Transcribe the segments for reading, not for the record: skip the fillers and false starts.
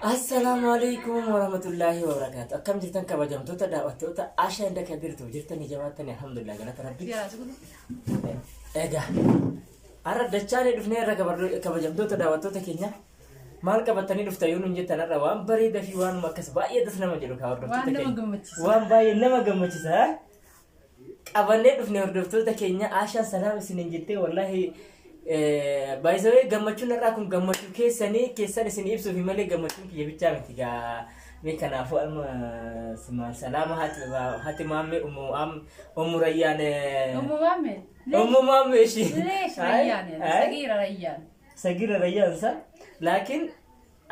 Assalamualaikum warahmatullahi wabarakatuh. Akkam jirtan kabajamtoota daawwattoota Ashaa Inda Kabirtu jirtanii jabaattanii alhamdulillah galata rabbi. Egaa har'a dachaanii dhufnee irra kabajamtoota daawwattoota keenya maal qabatanii dhuftan nuun jettan irra waan bareedaa fi waan akkas baay'ee das nama jedhu ka hordoftoota keenya. Waan baay'ee nama gammachiisa. Qabannee dhufnee hordoftoota keenya Ashaan salaam isiniin jettee wallahi baay'ee gammachuun irraa kun gammachuu keessanii keessan isin ibsuuf malee gammachuun kiyya bichaa miti gaa mee kanaafuu amma salaama hati maamme ummu rayyaan ummu maamme ishi sagira rayyaan sa laakiin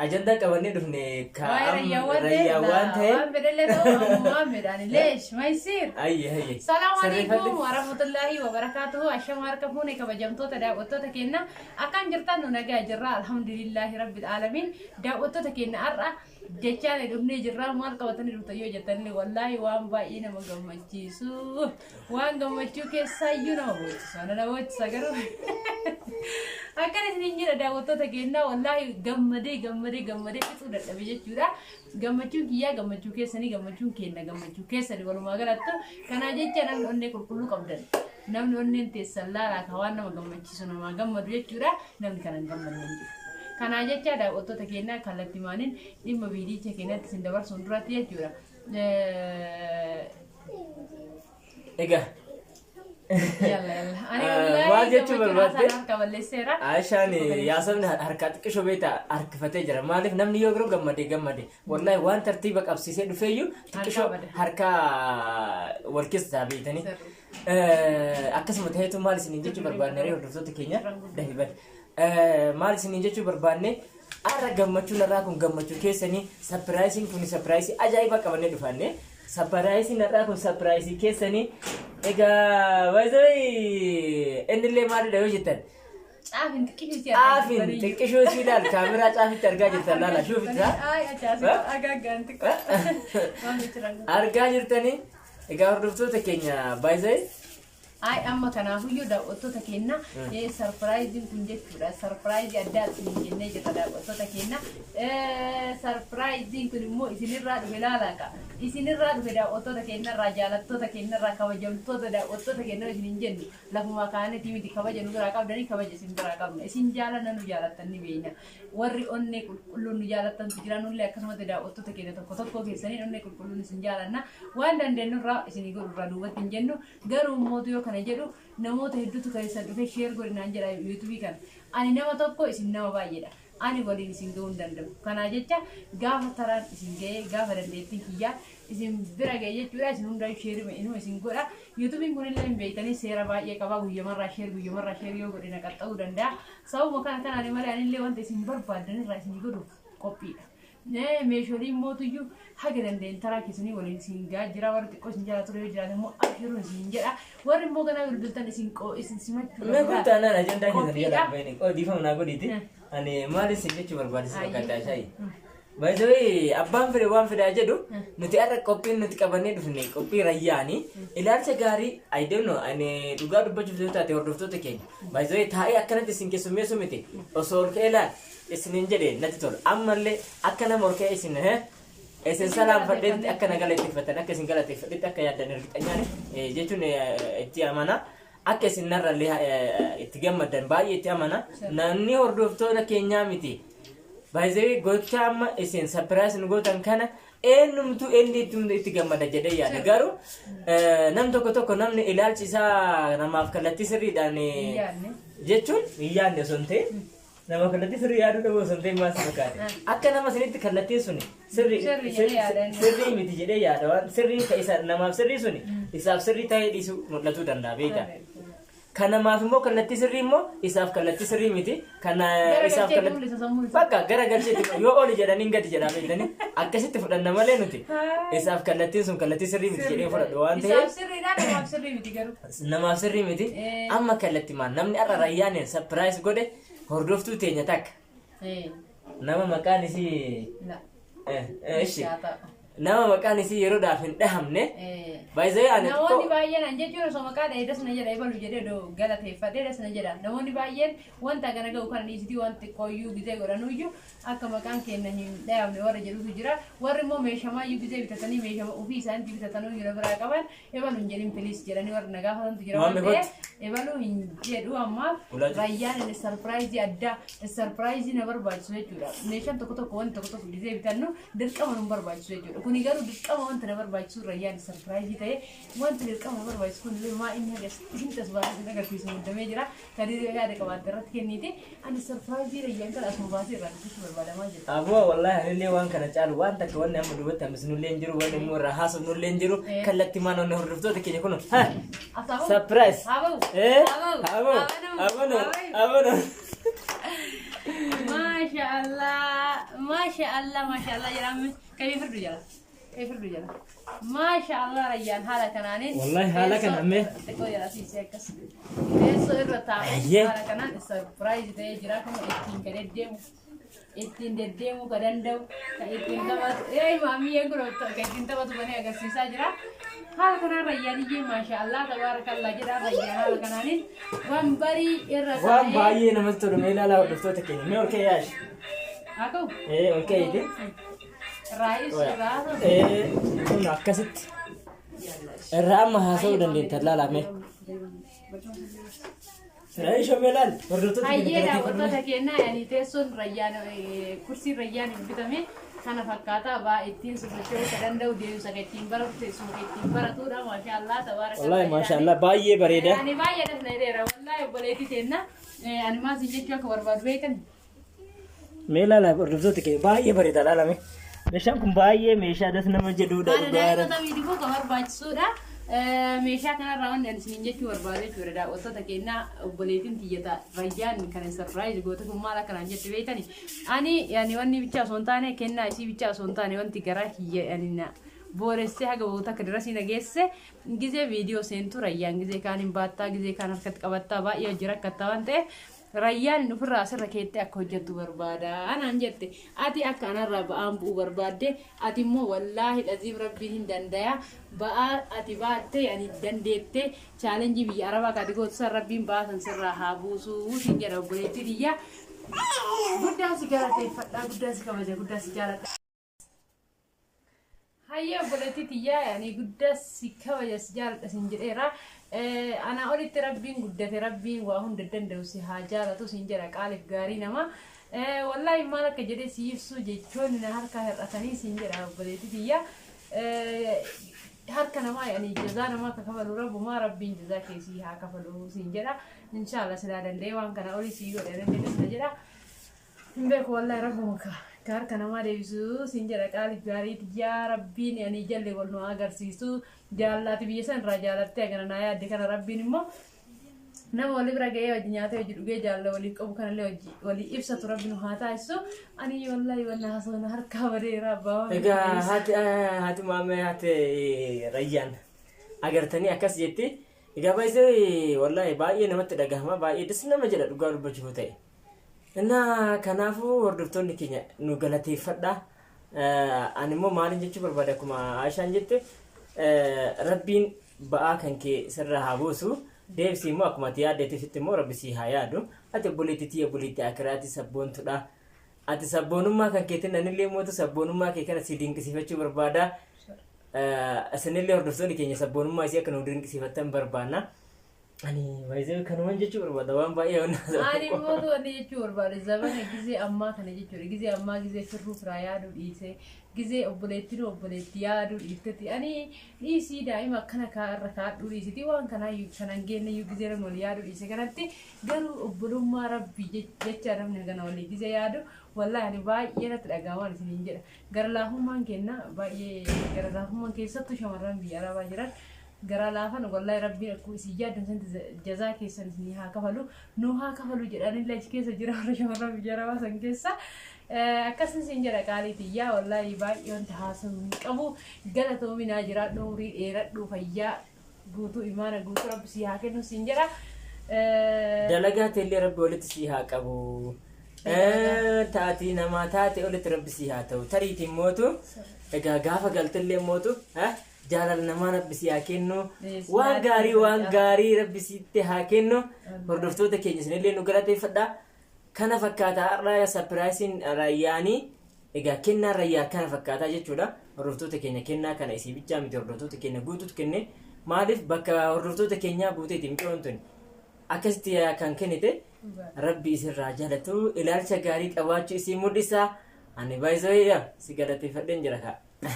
ajanda qabannee dhufne rayyawwan ta'e waan bedeleetoo maammedhaan leesh maysiir ayye salaamu alaykum warahmatullahi wabarakatuhu ashama harkafuune kabajamtoota daawwattoota keenya akkan jirtan nu nagaa jirra alhamdulillahi rabbil alamin daawwattoota keenya har'a jechaan dhufnee jirra maal qabatanii dhuftan yoo jettanillee wallahi waan baay'ee nama gammachiisu waan gammachuu keessaayyuu nama boosisu nama boosisa garuu akkana isin jira daawwattoota keenya wallahi gammadee fixuu dadhabe jechuudha gammachuun kiyyaa gammachuu keessanii gammachuun keenya gammachuu keessanii walumaa galatti kana jecha namni onnee qulqulluu qabdan namni onneen teessan laalaa ka waan nama gammachiisu nama gammadu jechuudha namni kana hin gammadne jiru kana jecha daawwattoota keenya kallattii maaniin dhimma viidiyocha keenyatti isin dabarsuun duratti jechuudha egaa maal jechuun barbaadde Ashaan yaasofni harka xiqqishoo beektaa harkifatee jira maaliif namni yoo garuu gammade wallahi waan tartiiba qabsiisee dhufeeyyuu xiqqishoo harka wal keessa beeytanii akkasuma ta'eetu maal isiniin jechuu barbaadne hordoftoota keenya dahiban maal isiniin jechuu barbaadne har'a gammachuun irraa kun gammachuu keessanii sapiraayisiin kun sapiraayisii ajaa'iba qabannee dhufanne sapiraayisiin irraa kun sapiraayisii keessanii egaa baay'ee innillee maalidha yoo jettan caafin xiqqishoo si ilaal kaameraa caafitti argaa jirtan laala shuufita argaa jirtanii egaa hordoftoota keenya baay'ee ay amma kanaafuyyuu daawwattoota keenya sarpiraayiziin kun jechuudha sarpiraayizii addaa isin jennee jirra daawwattoota keenya sarpiraayiziin kun immoo isinirraa dhufe laalaqa isinirraa dhufe daawwattoota keenyarraa jaalattoota keenyarraa kabajamtoota daawwattoota keenya isin hin jennu lafuma kaanitii miti kabaja nu biraa qabdanii kabaja isin biraa qabna isin jaalanna nu jaalattan ni beenya warri onnee qulqulluun nu jaalattantu jiranullee akkasumatti daawwattoota keenya tokko keessanii onnee qulqulluun isin jaalanna waan dandeenyurraa isinii godhurraa duubatti hin jennu garuu mootu yoo kana jedhu namoota hedduutu keessan dhufe sheer godhinaan jedha yuutuubii kana ani nama tokko isin nama baay'eedha ani waliin isin ga'uu hin danda'u kanaa jecha gaafa taraan isin ga'ee gaafa dandeettiin kiyyaa isin bira ga'e jechuudha isin hundaa sheerima inuu isin godha yuutuubiin kunillee hin beektanii seera baay'ee qabaa guyyamarraa sheer yoo godhina qaxxa'uu danda'a sababuma kanaan malee anillee wanta isin barbaaddanirraa isin godhuuf qophiidha meeshaalee mootuyyuu haga dandeen taraa keessanii waliin isin gaa jira warri xiqqoo isin jala ture yoo jiraate immoo ashiruun isin jedha warri immoo ganaa bilbiltan isin simachuu meequtaanaan ajandaa keessan jala bayne dhiifamnaa godhiiti ani maal isin jechuu barbaadisa fakkaata shaayi baay'ee abbaan fedhe waan fedhaa jedhu nuti har'a qophiin nuti qabannee dhufne qophii rayyaanii ilaalcha gaarii ayideeno ani dhugaa dubbachuuf yoo taate hordoftoota keenya baay'ee taa'ee akkanatti isin keessummeessu miti osoo ol ka'ee laal isinin jedhe natti tolu ammallee akka nama ol ka'ee isin salaam fadheetti akka na galateeffatan akka isin galateeffadheetti akka yaaddan ergixanyaan jechuun itti amana akka isin narrallee itti gammaddan baay'ee itti amana namni hordoftoota keenyaa miti baay'ee gocha amma isin sapiraayis nu gootan kana eenyumtu itti gammada jedhee yaada garuu nam tokko namni ilaalchi isaa namaaf kallattii sirriidhaan jechuun hin yaadne osoo hin ta'in nama kallattii sirrii yaaduu dhabu osoo hin ta'in maas fakkaate akka nama isinitti kallattiin suni sirrii miti jedhee yaada waan sirrii ta'e namaaf sirrii suni isaaf sirrii ta'ee dhiisuu mul'atuu danda'a beekaa kan namaaf immoo kallattii sirrii immoo isaaf kallattii sirrii miti kan isaaf kallattii bakka gara galcheetti yoo oli jedhanii gadi jedhaa beektanii akkasitti fudhanna malee nuti isaaf kallattiin sun kallattii sirrii miti jedhee fudhadhu waan ta'eef namaaf sirrii miti amma kallattii maan namni har'a rayyaaniin sapiraayis godhe hordoftuu teenya takka nama maqaan isii nama maqaan isii yeroo dhaaf hin dhahamne baay'ee ani namoonni baay'een an jechuun osoo maqaa dhahee dasna jedha ebalu jedhee doo galateeffadhee dasna jedha namoonni baay'een wanta kana ga'u kana dhiisitii wanti qoyyuu gizee godhanuyyuu akka maqaan keenya hin dhahamne warra jedhutu jira warri immoo meeshamaayyuu gizee bitatanii meeshama ofii isaaniitti bitatanuu yeroo biraa qaban ebalu hin jedhin filiis jedhanii warri na gaafatantu jira waan ta'eef ebalu hin jedhu amma rayyaan inni sarpiraayizii addaa sarpiraayizii na barbaachisu jechuudha meeshaan tokko tokko wanti tokko tokko gizee bitannu dirqama nu barbaachisu jechuudha kuni garuu dirqama wanta na barbaachisu rayyaan sarpiraayizii ta'ee wanti dirqama na barbaachisu kun illee maa inni isin tasbaasii agarsiisu muddamee jira kadii yaada qabaatte irratti kenniiti ani sarpiraayizii rayyaan kan asuma baasee irraa dubbisuu barbaadamaa jira. Aboo wallaahi anillee waan kana caalu waan takka wanni amma dubbatti hammis nullee hin jiru wanni immoo irraa haasofnu nullee hin jiru kallattii maan onni hordoftoota keenya kun sarpiraayiz aboo ما شاء الله جرام كيف الرجال ما شاء الله رجال حالك كنانين والله حالك انا امي تقول يا راسي سيكس صير تاع حالك كنان سربرايز ده جراكم اتين دديمو كدندو اتين تبات اي مامي يقول اتين تبات بني اگر سيسا جرا حالك كنان رجال يجي ما شاء الله تبارك الله جرا رجال حالك كنانين وان بري الرسائل وان باي نمستر ميلا لا دفتوتك مي اور كياش اكو ايه اوكي دي رئيس كنا كست الرام هاسو دندين تلالا مي رئيس ميلان وردوتك هيا وردوتك يعني تسون ريان كرسي ريان بتامي كان فكاتا با اتين سوتشو كدندو ديو سكتين برا تسون كتين برا تودا ما شاء الله تبارك والله ما شاء الله باي بريده يعني باي دسنيرا والله بوليتي تينا انا ما سيجيك برباد بيكن ميلا لا وردوتك باي بريده لا لا مي meeshaan kun baay'ee meeshaa das nama jedhuudha dhugaara ana daa'imman vidiyoo kan barbaachisuudha meeshaa kanarraa waan isin jechuu barbaade jechuudha daawwattoota keenya obboleettiin tiyyata rayyaan kan sarpiraayiz goote kun maal akkanaan jettu beektani ani yaani wanni bichaa osoo hin taane kennaa isii bichaa osoo hin taane wanti garaa kiyya yaani booressee haga boota akka dirasii nageesse gizee viidiyoo seentu rayyaan gizee kaan hin baattaa gizee kaan harkatti qabattaa baay'ee hojii rakkattaa waan ta'eef rayyaan nufirraa asirra keettee akka hojjettu barbaada anaan jette ati akka anarraa ba'aan bu'uu barbaadde ati immoo wallaahi dhaziif rabbiin hin dandaya ba'aa ati baatte ani dandeette chaalenjii biyya arabaa kaati gootu san rabbiin baasan sirraa haa buusuu sin jedha obboleettii biyya guddaa si galateeffadhaa guddaa si kabaja guddaa si jaaladha hayya obboleettii tiyyaa yaani guddaa si kabaja si jaaladha sin jedheera أنا أريد ربين قدت ربين وهم ددن دوسي حاجة توسين جرا قالب غاري نما والله ما لك جدي سيفسو جيتون نهار كهر أثني سينجرا بديتي فيها هار كنا ما يعني جزانا ما كفلو رب وما ربين جزاك يسيها كفلو سينجرا إن شاء الله سلالة ديوان كنا أريد سيجو لأن نجرا بيك والله ربك كار كنا ما ديسو سينجرا قالب غاري يا ربين يعني جل والنو أجر سيسو جالات بيسان رجالات تيجنا نايا دكان ربين ما نما ولي برجعي وجنياته وجدوجي جال ولي كم كان ولي إبسط ربنا هاتا إسو أني والله وانا حصل نهار كبري ربا إذا هات مامي هات ريان أجر تاني أكاس جتي إذا بايزي والله باقي نمت دعاه ما باقي دسنا مجرد دوغار بجهوتي إننا كنافو وردفتوني كينيا نقلتي فدا أنا مو مالين جتشو بربادكم عشان جتة ربين بقى كان كي سرها بوسو ديف سيمو أكماتيا ديتي فتمو ربي سيها يادو أتى بوليتي تيا بوليتي أكراتي سبون تدا أتى سبونو ما كان كيتنا نللي موتو سبونو ما كي كان سيدين كسيفتشو بربادا أسنللي هردفتوني كينيا سبونو ما سيا كانوا درين كسيفتن بربانا أني ويزي كانوا منجتشو بربادا وان باقي أنا موتو أني جتشو بربادا زمان جزء أما كان جتشو جزء أما جزء فروف رايادو إيسه جزء أبوليتينو أبوليتيادو إفتتي أني إيسي دائما كنا كاركات دوري إيسي وان كنا يكنانجين يجزء رموليادو إيسه كناتي قالوا أبولو ما ربي جتشارم نجنا ولي جزء يادو والله أنا باي يلا تلاقاوان سنينجرا قرلاهم ما كنا باي قرلاهم ما كيسة تشمرن بيارا باجرا قرالافن والله ربي أكو سيجاد سنت جزاك سنتنيها كفلو نوها كفلو جراني لا كيسة جرا رشمرن بيارا باسن كيسة أكاسن سنجرا قالي تيا والله باي ينتهاسن أبو قالتو من أجرا نوري إيرات لو فيا قوتو إيمانا قوتو رب سيها كنو سنجرا دلقات اللي ربي ولد سيها كابو taati nama taate olitti rabbisii haa ta'u tariitiin mootu egaa gaafa galtillee mootu jaalala namaa rabbisii haa kennu waan gaarii rabbisiitti haa kennu hordoftoota keenya isinillee nu galateeffadha kana fakkaataa har'a sapiraayisiin rayyaanii egaa kennaa rayyaa kana fakkaataa jechuudha hordoftoota keenya kennaa kana isii bichaa miti hordoftoota keenya guutuutu kenne maaliif bakka hordoftoota keenyaa buuteeti micoomtun akkasitti kan kennite rabbi isirraa jaalatu ilaalcha gaarii qabaachuu isii mul'isa ani baay'isoo si galateeffadheen jira kaa.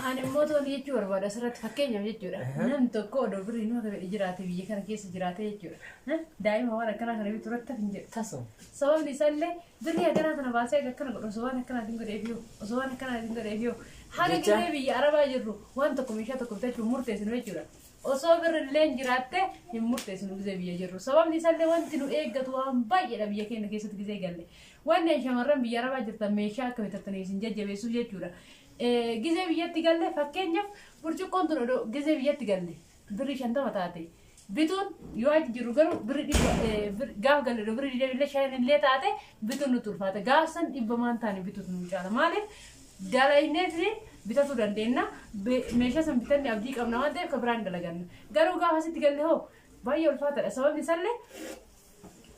Ani immoo tooni jechuu barbaada asirratti fakkeenyaaf jechuudha. Namni tokko odoo birrii nama fedhe jiraate biyya kana keessa jiraate jechuudha. Daa'ima waan akkanaa kana bituu irratti hin jedhu. Tasuma. Sababni isaallee birrii akkanaa kana baasee akkana godhu osoo waan akkanaatiin godheefiyoo osoo waan akkanaatiin godheefiyoo haga gisee biyya arabaa jirru waan tokko meeshaa tokko bitachuuf murteessinu jechuudha. Osoo birrillee jiraatte hin murteessinu gisee biyya jirru. Sababni isaallee wanti nu eeggatu waan baay'eedha biyya keenya keessatti gisee galle. Wanni shamarran biyya arabaa jirtan meeshaa akka bitattanii isin jajjabeessuuf jechuudha. Gisee biyyatti galle fakkeenyaaf burcuqqoon tun odoo gisee biyyatti galle birrii 50 taate bituun yoo achi jiru garuu birrii gaafa galle odoo birrii 25 illee taate bituun nutti ulfaata gaafa san 100 taane bituutu nu caala maaliif dalayneetiin bitachuu dandeenya meeshaa san bitanne abdii qabna waan ta'eef kan biraan dalaganna garuu gaafa asitti galle hoo baay'ee ulfaataadha sababni isaallee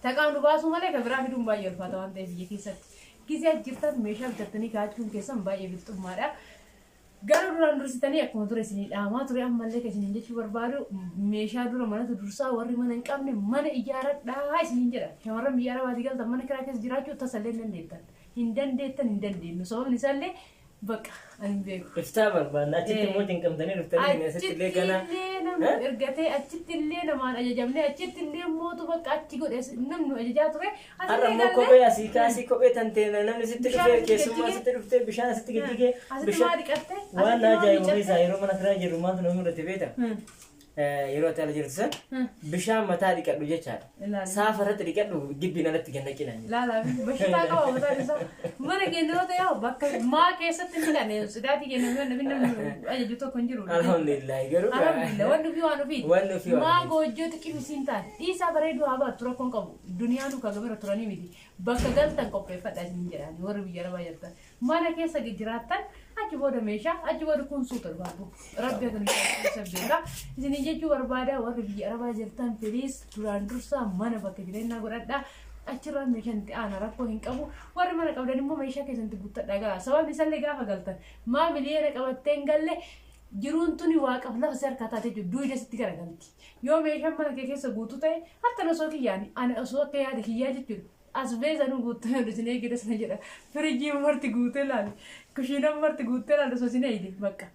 taqaan nu baasuu malee kan biraa fiduun baay'ee ulfaata waan ta'eef biyya keessatti. Gisee jirtan meeshaa bitattanii kaachuun keessan baay'ee bilxummaadha. Garuu duraan dursitanii akkuma ture isinii dhaamaa ture ammallee kan isiniin jechuu barbaadu meeshaa dura manatu dursaa warri mana hin qabne mana ijaaradhaa isiniin jedha. Shamarran biyya arabaatii galtan mana kiraa keessa jiraachuu tasallee hin dandeenyu sababni isaallee bakka ani beeku. Iftaa barbaadna achitti immoo cinqamtanii dhuftanii asittillee gana. Achittillee namni ergatee achittillee namaan ajajamnee achittillee mootu bakka achi godhe namni ajajaa ture. Har'a immoo kophee asii kaasii kophee tanteena namni sitti dhufee keessummaa sitti dhuftee bishaan asitti gajjigee bishaan waan ajaa'ibu isaa yeroo mana kiraa jirru maaltu nama mul'ate beekta. Yeroo ati ala jirtu san bishaan mataa dhiqadhu jechaadha. Saafa irratti dhiqadhu gibbiin alatti gannaqina. Laalaa bashitaa qaba mataan isaa mana keenya yoo ta'e bakka maa keessatti hin dhiqanne sidaatii keenya namni ajaju tokko hin jiru. Alhamdulillah garuu wanni ofii waan ofiiti. Maa goojjoo xiqqimisiin taane dhiisaa bareedu haa baatu rakkoon qabu duniyaanu kagamira turanii miti bakka galtan qopheeffadhaa isin jedhani warri biyya arabaa jirtan mana keessa jiraattan achi booda meeshaa achi booda kun suuta dhufaatu rabbi kan isa beeka isin jechuu barbaada warri biyya arabaa jirtan firiis duraan dursaa mana bakka jireenyaa godhadhaa achirraa meeshaan itti aana rakkoo hin qabu warri mana qabdan immoo meeshaa keessatti guuttadhaa gara sababni isallee gaafa galtan maa miliyoona qabattee hin galle jiruun tuni waaqaf lafa si harkaa taatee jiru duwida sitti garagalti yoo meeshaan mana kee keessa guutuu ta'e hatta osoo kiyyaani ani osoo akka yaada kiyyaa jechuudha as beezanuu guuttee dhisinee gida sana jedha firiijii marti guutee laali kushiinaan marti guutee laali osoo sinee hidhe bakka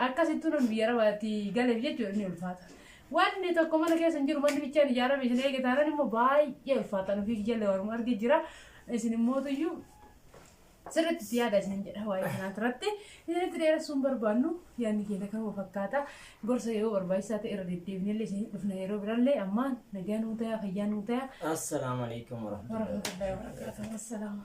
akkasittuu nan biyya arabaatti galeef jechuudha ni ulfaata. Wanni tokko mana keessa hin jiru manni bichaan ijaarame isin eege taanaan immoo baay'ee ulfaata nufi jallee warma argi jira isin immootuyyuu sirriitti itti yaada isin jedha waa'ee kanaa irratti isinitti dheeressuun barbaannu yaadni keenya kanuma fakkaata gorsa yoo barbaachisaa ta'e irra deddeebinellee isin dhufna yeroo birallee ammaan nagaa nuu ta'aa fayyaa nuu ta'aa. Assalaamu alaikum warahmatullahi wabarakatuh. Assalaam.